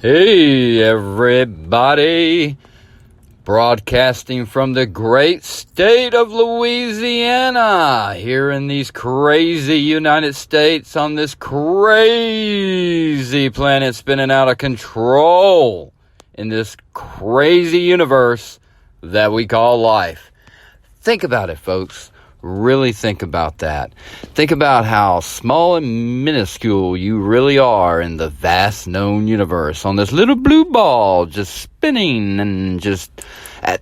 Hey everybody, broadcasting from the great state of Louisiana, here in these crazy United States, on this crazy planet spinning out of control, in this crazy universe that we call life. Think about it, folks. Really think about that. Think about how small and minuscule you really are in the vast known universe, on this little blue ball just spinning and just at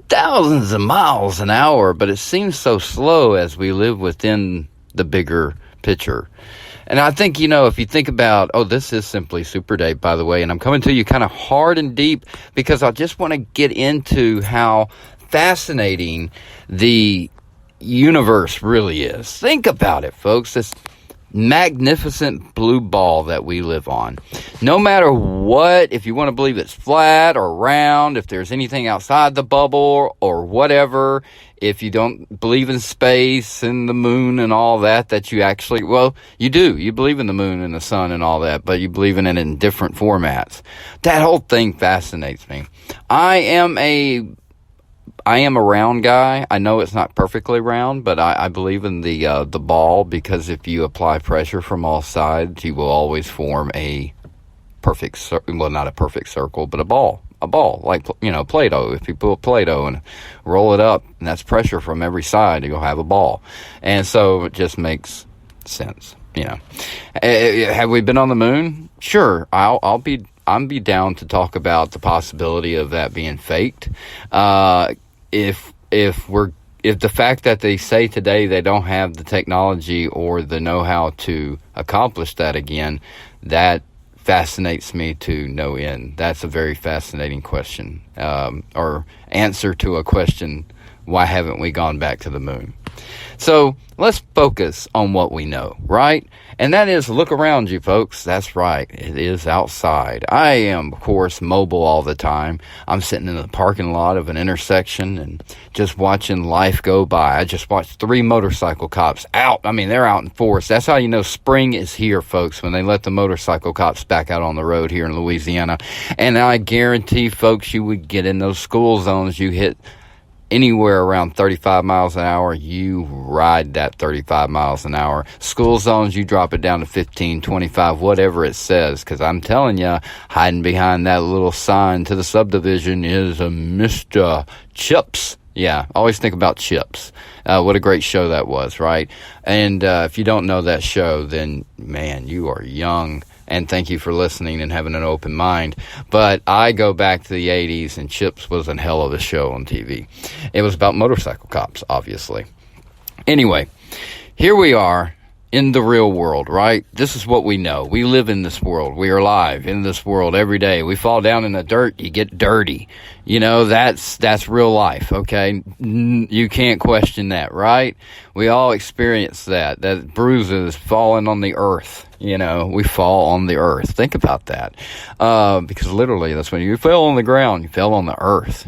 thousands of miles an hour, but it seems so slow as we live within the bigger picture. And I think, if you think about, this is Simply Super Dave, by the way, and I'm coming to you kind of hard and deep because I just want to get into how fascinating the universe really is. Think about it, folks. This magnificent blue ball that we live on. No matter what, if you want to believe it's flat or round, if there's anything outside the bubble or whatever, if you don't believe in space and the moon and all that you actually, you do. You believe in the moon and the sun and all that, but you believe in it in different formats. That whole thing fascinates me. I am a round guy. I know it's not perfectly round, but I believe in the ball, because if you apply pressure from all sides, you will always form a perfect circle. Well, not a perfect circle, but a ball. A ball, like, Play-Doh. If you put Play-Doh and roll it up, and that's pressure from every side, you'll have a ball. And so it just makes sense, Have we been on the moon? Sure. I'm be down to talk about the possibility of that being faked. If the fact that they say today they don't have the technology or the know-how to accomplish that again, that fascinates me to no end. That's a very fascinating question, or answer to a question: why haven't we gone back to the moon? So let's focus on what we know, right? And that is, look around you, folks. That's right. It is outside. I am, of course, mobile all the time. I'm sitting in the parking lot of an intersection and just watching life go by. I just watched 3 motorcycle cops out. They're out in force. That's how you know spring is here, folks, when they let the motorcycle cops back out on the road here in Louisiana. And I guarantee, folks, you would get in those school zones. You hit anywhere around 35 miles an hour, you ride that 35 miles an hour. School zones, you drop it down to 15, 25, whatever it says. Because I'm telling you, hiding behind that little sign to the subdivision is a Mr. Chips. Yeah, always think about Chips. What a great show that was, right? And if you don't know that show, then, man, you are young. And thank you for listening and having an open mind. But I go back to the 80s, and Chips was a hell of a show on TV. It was about motorcycle cops, obviously. Anyway, here we are in the real world, right? This is what we know. We live in this world. We are alive in this world every day. We fall down in the dirt, you get dirty. That's real life, okay? You can't question that, right? We all experience that bruises falling on the earth. We fall on the earth. Think about that. Because literally, that's when you fell on the ground, you fell on the earth,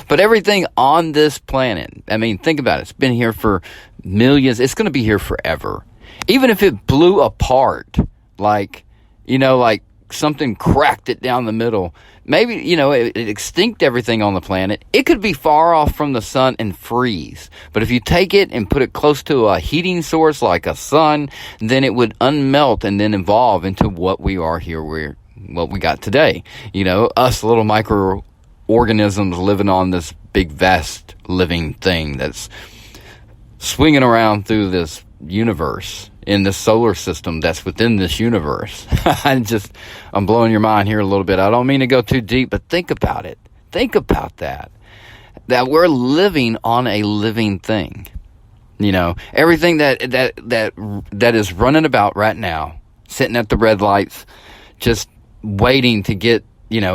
But everything on this planet, think about it. It's been here for millions. It's going to be here forever. Even if it blew apart, like something cracked it down the middle. Maybe, it extinct everything on the planet. It could be far off from the sun and freeze. But if you take it and put it close to a heating source like a sun, then it would unmelt and then evolve into what we are here, what we got today. Us little microorganisms living on this big, vast living thing that's swinging around through this universe, in the solar system that's within this universe. I'm blowing your mind here a little bit. I don't mean to go too deep, but think about it. Think about that we're living on a living thing. Everything that is running about right now, sitting at the red lights, just waiting to get,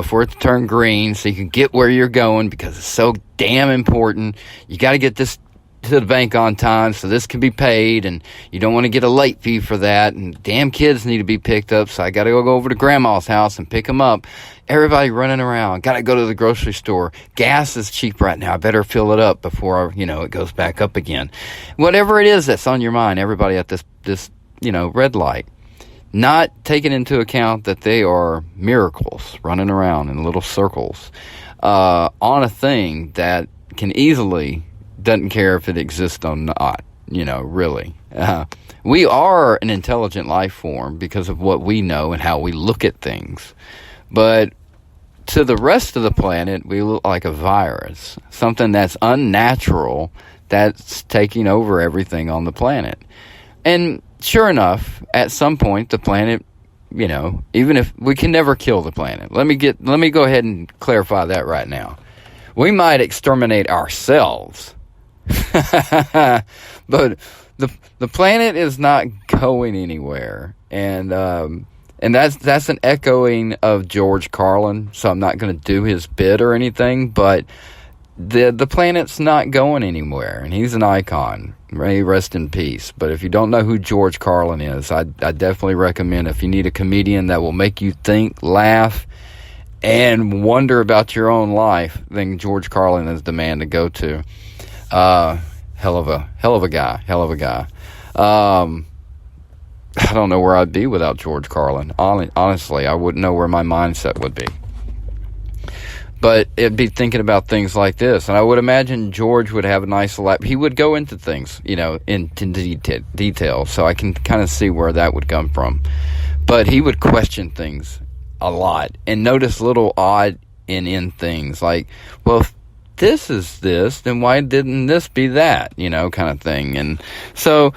for it to turn green so you can get where you're going, because it's so damn important. You got to get this to the bank on time so this can be paid, and you don't want to get a late fee for that, and damn kids need to be picked up, so I got to go over to grandma's house and pick them up. Everybody running around, got to go to the grocery store. Gas is cheap right now, I better fill it up before it goes back up again. Whatever it is that's on your mind, everybody at this red light, not taking into account that they are miracles running around in little circles on a thing that can easily, doesn't care if it exists or not, really. We are an intelligent life form because of what we know and how we look at things. But to the rest of the planet, we look like a virus, something that's unnatural, that's taking over everything on the planet. And sure enough, at some point, the planet, even if we can never kill the planet. Let me go ahead and clarify that right now. We might exterminate ourselves, but the planet is not going anywhere. And that's an echoing of George Carlin, so I'm not going to do his bit or anything, but the planet's not going anywhere, and he's an icon. May he rest in peace. But if you don't know who George Carlin is, I definitely recommend, if you need a comedian that will make you think, laugh, and wonder about your own life, then George Carlin is the man to go to. Hell of a guy. I don't know where I'd be without George Carlin. Honestly, I wouldn't know where my mindset would be. But it'd be thinking about things like this. And I would imagine George would have a nice lap. He would go into things, into detail. So I can kind of see where that would come from. But he would question things a lot and notice little odd in things. Like, well, if this is this, then why didn't this be that? Kind of thing. And so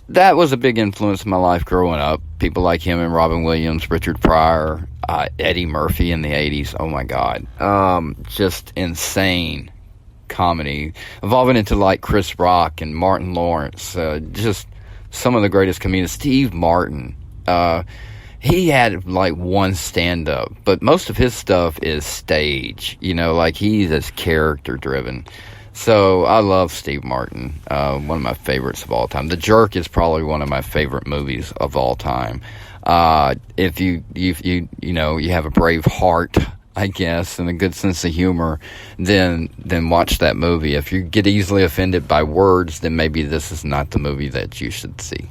that was a big influence in my life growing up. People like him and Robin Williams, Richard Pryor, Eddie Murphy in the 80s. Oh my God. Just insane comedy. Evolving into like Chris Rock and Martin Lawrence. Just some of the greatest comedians. Steve Martin. He had like one stand-up, but most of his stuff is stage. Like he's character driven. So I love Steve Martin, one of my favorites of all time. The Jerk is probably one of my favorite movies of all time. If you have a brave heart, I guess, and a good sense of humor, then watch that movie. If you get easily offended by words, then maybe this is not the movie that you should see.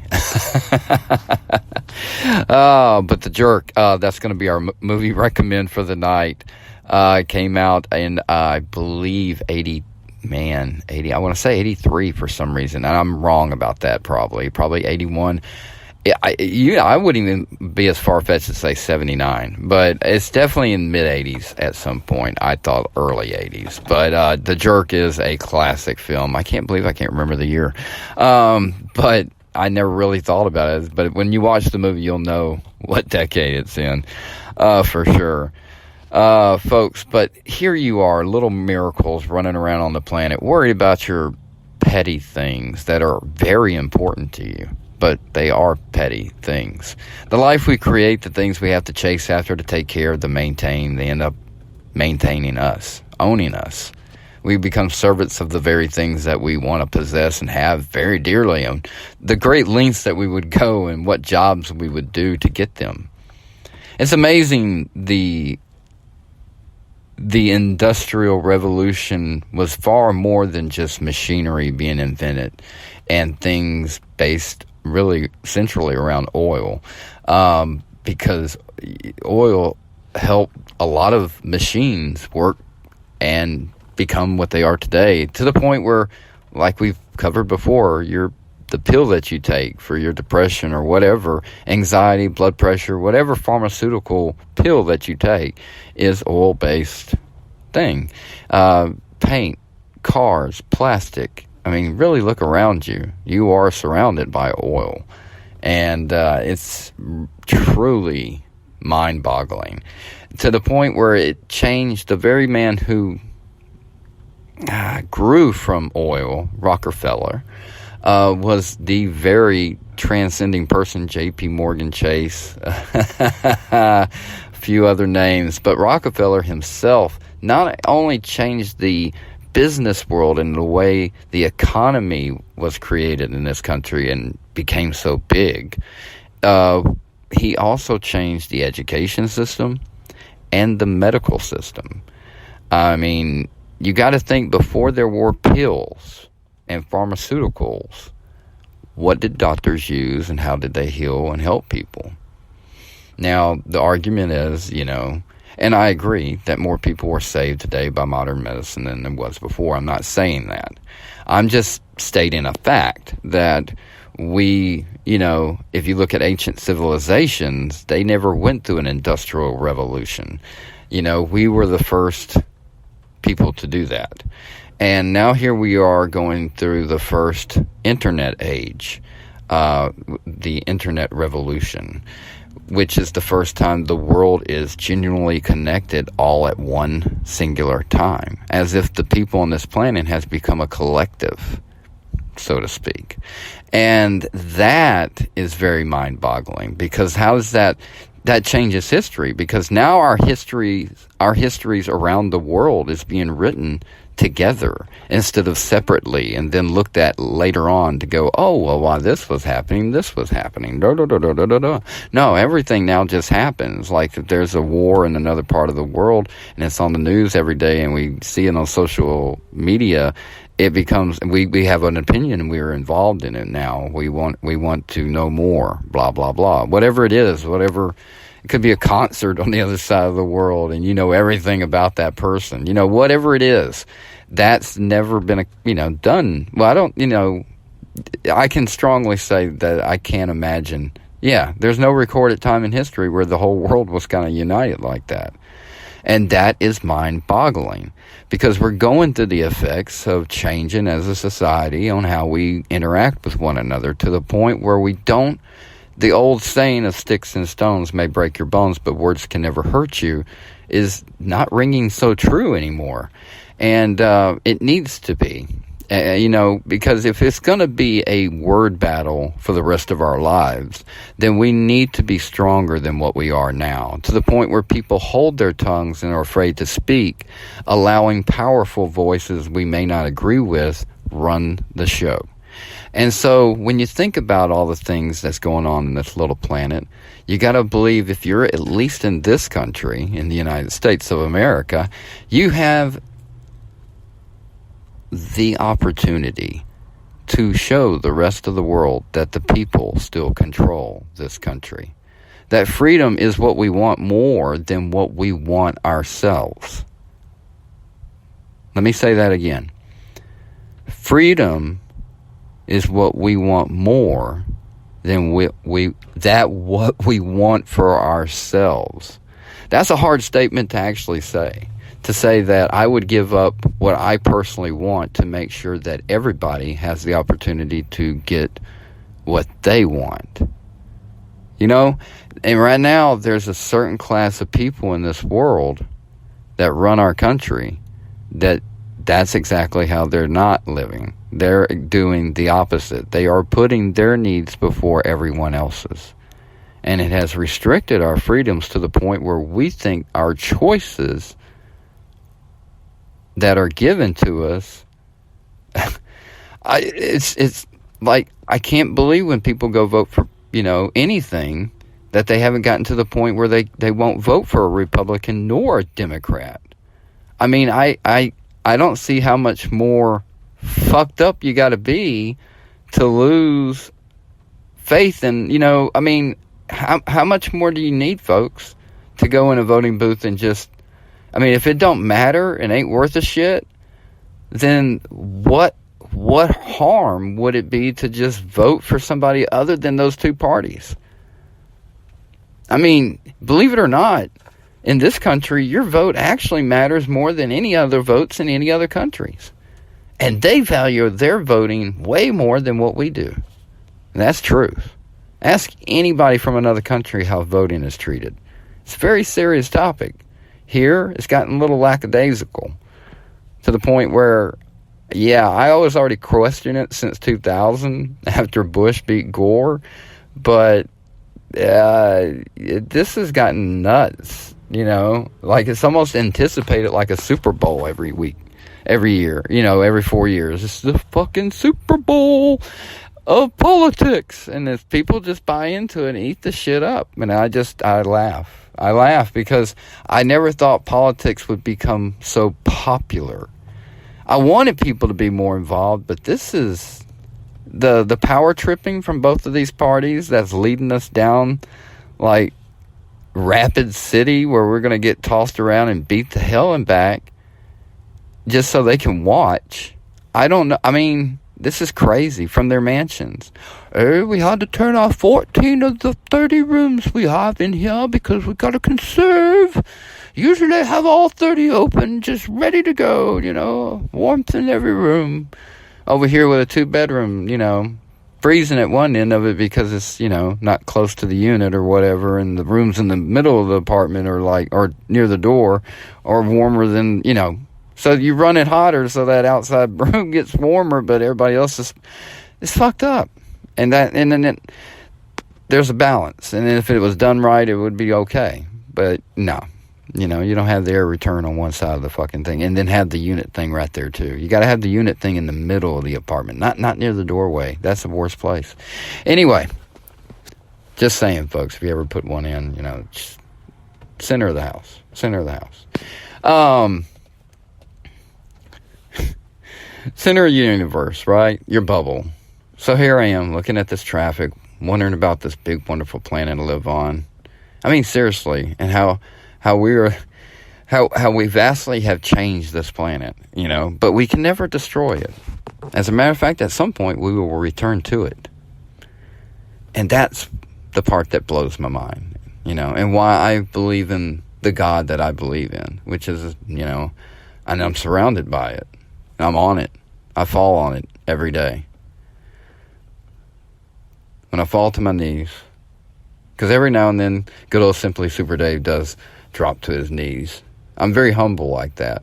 But The Jerk, that's going to be our movie recommend for the night. It came out in, I believe, 80, I want to say 83 for some reason, and I'm wrong about that. Probably 81. I wouldn't even be as far-fetched to say 79, but it's definitely in mid-80s at some point. I thought early 80s, but The Jerk is a classic film. I can't believe I can't remember the year, but I never really thought about it. But when you watch the movie, you'll know what decade it's in, for sure. Folks, but here you are, little miracles running around on the planet, worried about your petty things that are very important to you, but they are petty things. The life we create, the things we have to chase after to take care of, to maintain, they end up maintaining us, owning us. We become servants of the very things that we want to possess and have very dearly, and the great lengths that we would go and what jobs we would do to get them. It's amazing the Industrial Revolution was far more than just machinery being invented and things based really centrally around oil, because oil helped a lot of machines work and become what they are today, to the point where, like we've covered before, the pill that you take for your depression or whatever, anxiety, blood pressure, whatever pharmaceutical pill that you take is oil-based thing. Paint, cars, plastic. I mean, really look around you. You are surrounded by oil. And it's truly mind-boggling, to the point where it changed the very man who grew from oil, Rockefeller, was the very transcending person, J.P. Morgan Chase, a few other names. But Rockefeller himself not only changed the business world and the way the economy was created in this country and became so big, he also changed the education system and the medical system. I mean, you got to think, before there were pills and pharmaceuticals, what did doctors use and how did they heal and help people? Now, the argument is, and I agree that more people were saved today by modern medicine than there was before. I'm not saying that. I'm just stating a fact that we, if you look at ancient civilizations, they never went through an industrial revolution. We were the first people to do that. And now here we are going through the first internet age, the internet revolution, which is the first time the world is genuinely connected all at one singular time, as if the people on this planet has become a collective, so to speak. And that is very mind-boggling, because how does that changes history? Because now our histories around the world is being written together instead of separately, and then looked at later on to go, oh, well, while this was happening. No, everything now just happens. Like if there's a war in another part of the world and it's on the news every day and we see it on social media, it becomes, we have an opinion and we are involved in it now. We want to know more, blah, blah, blah. Whatever it is, it could be a concert on the other side of the world and you know everything about that person. Whatever it is, that's never been, done. Well, I can strongly say that I can't imagine. Yeah, there's no recorded time in history where the whole world was kind of united like that. And that is mind-boggling, because we're going through the effects of changing as a society on how we interact with one another, to the point where we don't. The old saying of sticks and stones may break your bones, but words can never hurt you, is not ringing so true anymore. And it needs to be, because if it's going to be a word battle for the rest of our lives, then we need to be stronger than what we are now, to the point where people hold their tongues and are afraid to speak, allowing powerful voices we may not agree with run the show. And so when you think about all the things that's going on in this little planet, you got to believe, if you're at least in this country, in the United States of America, you have the opportunity to show the rest of the world that the people still control this country. That freedom is what we want more than what we want ourselves. Let me say that again. Freedom is what we want more than what we want for ourselves. That's a hard statement to actually say. To say that I would give up what I personally want to make sure that everybody has the opportunity to get what they want. And right now there's a certain class of people in this world that run our country that's exactly how they're not living. They're doing the opposite. They are putting their needs before everyone else's. And it has restricted our freedoms to the point where we think our choices that are given to us, it's like, I can't believe when people go vote for, anything, that they haven't gotten to the point where they won't vote for a Republican nor a Democrat. I mean, I don't see how much more fucked up you got to be to lose faith in, how much more do you need, folks, to go in a voting booth and just, if it don't matter and ain't worth a shit, then what harm would it be to just vote for somebody other than those two parties? Believe it or not, in this country, your vote actually matters more than any other votes in any other countries. And they value their voting way more than what we do. And that's truth. Ask anybody from another country how voting is treated. It's a very serious topic. Here, it's gotten a little lackadaisical, to the point where, I always already questioned it since 2000 after Bush beat Gore, but this has gotten nuts, like it's almost anticipated like a Super Bowl every year, every 4 years. It's the fucking Super Bowl of politics, and if people just buy into it and eat the shit up, and I laugh. I laugh because I never thought politics would become so popular. I wanted people to be more involved, but this is the power tripping from both of these parties that's leading us down like Rapid City where we're going to get tossed around and beat the hell and back just so they can watch. I don't know. I mean, this is crazy from their mansions. Oh, we had to turn off 14 of the 30 rooms we have in here because we got to conserve. Usually I have all 30 open, just ready to go, warmth in every room. Over here with a 2-bedroom, freezing at one end of it because it's, not close to the unit or whatever, and the rooms in the middle of the apartment or near the door are warmer than, so you run it hotter so that outside room gets warmer, but everybody else is fucked up. And then there's a balance. And if it was done right, it would be okay. But no, you don't have the air return on one side of the fucking thing, and then have the unit thing right there too. You got to have the unit thing in the middle of the apartment, not near the doorway. That's the worst place. Anyway, just saying, folks, if you ever put one in, just center of the house. Center of the universe, right? Your bubble. So here I am looking at this traffic, wondering about this big, wonderful planet I live on. I mean, seriously, and how we vastly have changed this planet, but we can never destroy it. As a matter of fact, at some point, we will return to it. And that's the part that blows my mind, and why I believe in the God that I believe in, which is, and I'm surrounded by it. I'm on it. I fall on it every day. When I fall to my knees, because every now and then, good old SimplySuperDave does drop to his knees. I'm very humble like that.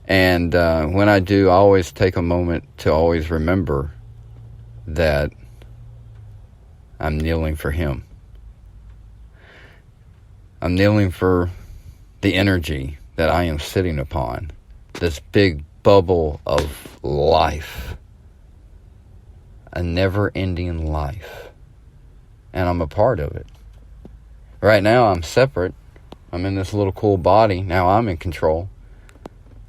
And when I do, I always take a moment to always remember that I'm kneeling for him. I'm kneeling for the energy that I am sitting upon. This big bubble of life. A never-ending life. And I'm a part of it. Right now, I'm separate. I'm in this little cool body. Now I'm in control.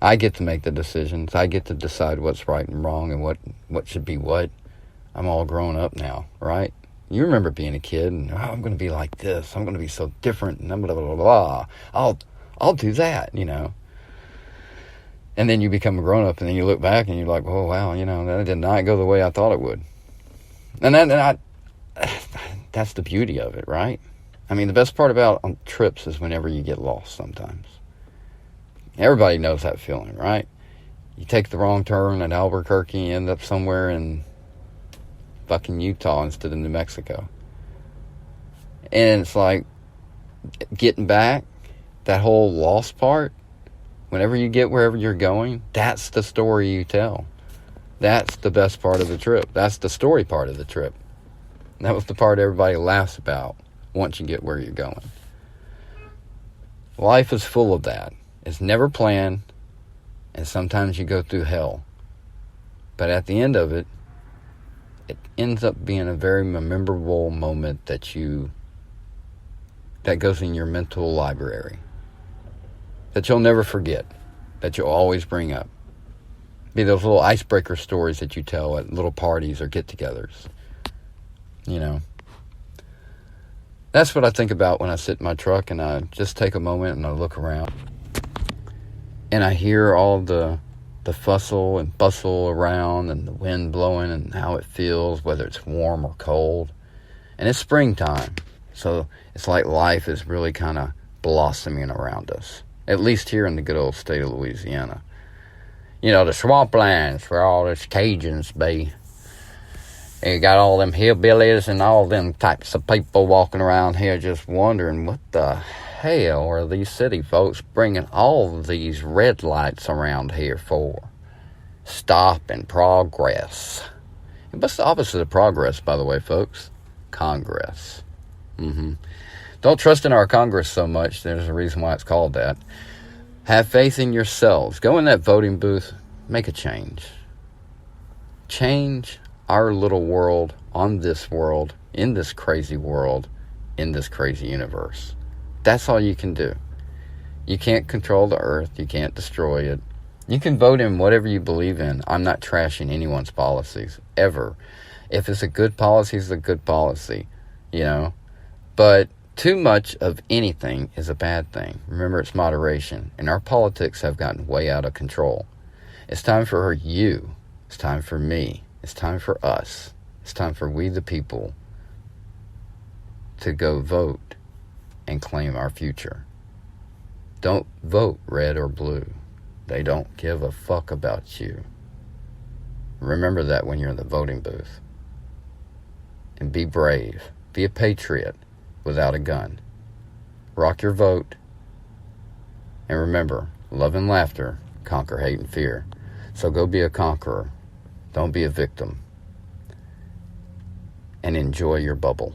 I get to make the decisions. I get to decide what's right and wrong and what should be what. I'm all grown up now, right? You remember being a kid and, I'm going to be like this. I'm going to be so different and blah, blah, blah, blah. I'll do that, And then you become a grown up and then you look back and you're like, oh, wow, that did not go the way I thought it would. And that's the beauty of it, right? I mean, the best part about trips is whenever you get lost sometimes. Everybody knows that feeling, right? You take the wrong turn at Albuquerque, you end up somewhere in fucking Utah instead of New Mexico. And it's like, getting back, that whole lost part, whenever you get wherever you're going, that's the story you tell. That's the best part of the trip. That's the story part of the trip. That was the part everybody laughs about once you get where you're going. Life is full of that. It's never planned, and sometimes you go through hell. But at the end of it, it ends up being a very memorable moment that goes in your mental library. That you'll never forget. That you'll always bring up. Be those little icebreaker stories that you tell at little parties or get-togethers. That's what I think about when I sit in my truck and I just take a moment and I look around. And I hear all the fussle and bustle around and the wind blowing and how it feels, whether it's warm or cold. And it's springtime. So it's like life is really kind of blossoming around us. At least here in the good old state of Louisiana. The swamplands where all this Cajuns be. And you got all them hillbillies and all them types of people walking around here just wondering what the hell are these city folks bringing all of these red lights around here for? Stop and progress. And what's the opposite of progress, by the way, folks? Congress. Don't trust in our Congress so much. There's a reason why it's called that. Have faith in yourselves. Go in that voting booth. Make a change. Change our little world on this world, in this crazy world, in this crazy universe. That's all you can do. You can't control the earth. You can't destroy it. You can vote in whatever you believe in. I'm not trashing anyone's policies, ever. If it's a good policy, it's a good policy, But Too much of anything is a bad thing. Remember, it's moderation. And our politics have gotten way out of control. It's time for you. It's time for me. It's time for us. It's time for we the people to go vote and claim our future. Don't vote red or blue. They don't give a fuck about you. Remember that when you're in the voting booth. And be brave. Be a patriot without a gun. Rock your vote. And remember, love and laughter conquer hate and fear. So go be a conqueror. Don't be a victim. And enjoy your bubble.